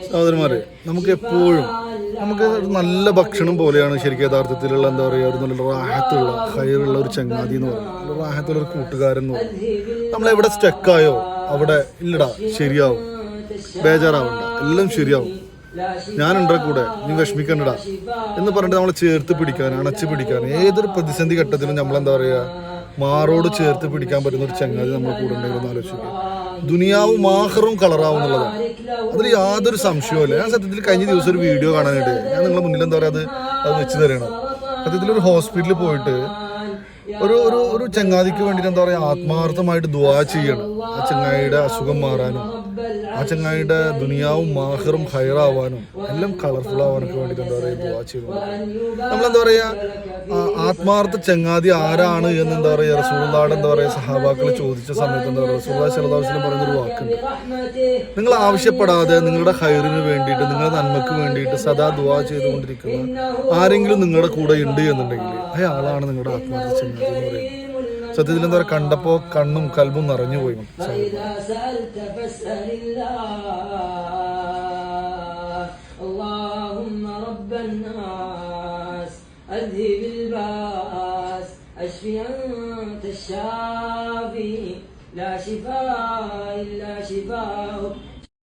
സഹോദരന്മാരെ, നമുക്ക് എപ്പോഴും ഒരു നല്ല ഭക്ഷണം പോലെയാണ് ശരിക്കും യഥാർത്ഥത്തിലുള്ള എന്താ പറയുക, ഒരു നല്ല റാഹത്തുള്ള ഹൈറുള്ള ഒരു ചങ്ങാതി എന്ന് പറയുന്നത്, റാഹത്തുള്ള ഒരു കൂട്ടുകാരൻ എന്ന് പറയുന്നത്. നമ്മളെവിടെ സ്റ്റക്കായോ അവിടെ ഇല്ലടാ ശരിയാവും, ബേജാറാവണ്ട, എല്ലാം ശരിയാവും, ഞാനുണ്ട കൂടെ, നീ വിഷമിക്കണ്ടടാ എന്ന് പറഞ്ഞിട്ട് നമ്മളെ ചേർത്ത് പിടിക്കാൻ, അണച്ചു പിടിക്കാൻ, ഏതൊരു പ്രതിസന്ധി ഘട്ടത്തിലും നമ്മളെന്താ പറയുക മാറോട് ചേർത്ത് പിടിക്കാൻ പറ്റുന്ന ഒരു ചങ്ങാതി നമ്മൾ കൂടെ ഉണ്ടെങ്കിലും ആലോചിക്കുക. ദുനിയാവും ആഖിറവും കളറാവും എന്നുള്ളതാണ്, അതിൽ യാതൊരു സംശയവുമില്ല. ഞാൻ സത്യത്തിൽ കഴിഞ്ഞ ദിവസം ഒരു വീഡിയോ കാണാനായിട്ട് ഞാൻ നിങ്ങളുടെ മുന്നിൽ എന്താ പറയുക അത് വെച്ച് തരണം. സത്യത്തിൽ ഒരു ഹോസ്പിറ്റലിൽ പോയിട്ട് ഒരു ചങ്ങാതിക്ക് വേണ്ടിയിട്ട് എന്താ പറയുക ആത്മാർത്ഥമായിട്ട് ദുആ ചെയ്യണം, ആ ചങ്ങായിയുടെ അസുഖം മാറാനും ആ ചങ്ങായിയുടെ ദുനിയാവും ആഖിറവും ഹൈറാവാനും എല്ലാം കളർഫുൾ ആവാനൊക്കെ വേണ്ടിയിട്ട് എന്താ പറയുക ദുആ ചെയ്യണം. നമ്മളെന്താ പറയുക ആത്മാർത്ഥ ചങ്ങാതി ആരാണ് എന്ന് എന്താ പറയുക റസൂലുള്ളാഹിയുടെ എന്താ പറയുക സഹാബാക്കൾ ചോദിച്ച സമയത്ത് എന്താ പറയുക റസൂലുള്ളാഹി സ്വല്ലല്ലാഹു അലൈഹി വസല്ലം പറയുന്നൊരു വാക്കുണ്ട്, നിങ്ങൾ ആവശ്യപ്പെടാതെ നിങ്ങളുടെ ഹൈറിന് വേണ്ടിയിട്ട് നിങ്ങളുടെ നന്മക്ക് വേണ്ടിയിട്ട് സദാ ദുആ ചെയ്തുകൊണ്ടിരിക്കുന്ന ആരെങ്കിലും നിങ്ങളുടെ കൂടെ ഉണ്ട് എന്നുണ്ടെങ്കിൽ അയാളാണ് നിങ്ങളുടെ ആത്മാർത്ഥ ചങ്ങാതി എന്ന് പറയുന്നത്. സത്യത്തിൽ എന്താ പറയുക കണ്ടപ്പോ കണ്ണും കൽബും നിറഞ്ഞു പോയി. أذهب الباس أشفي أنت الشافي لا شفاء إلا شفاءك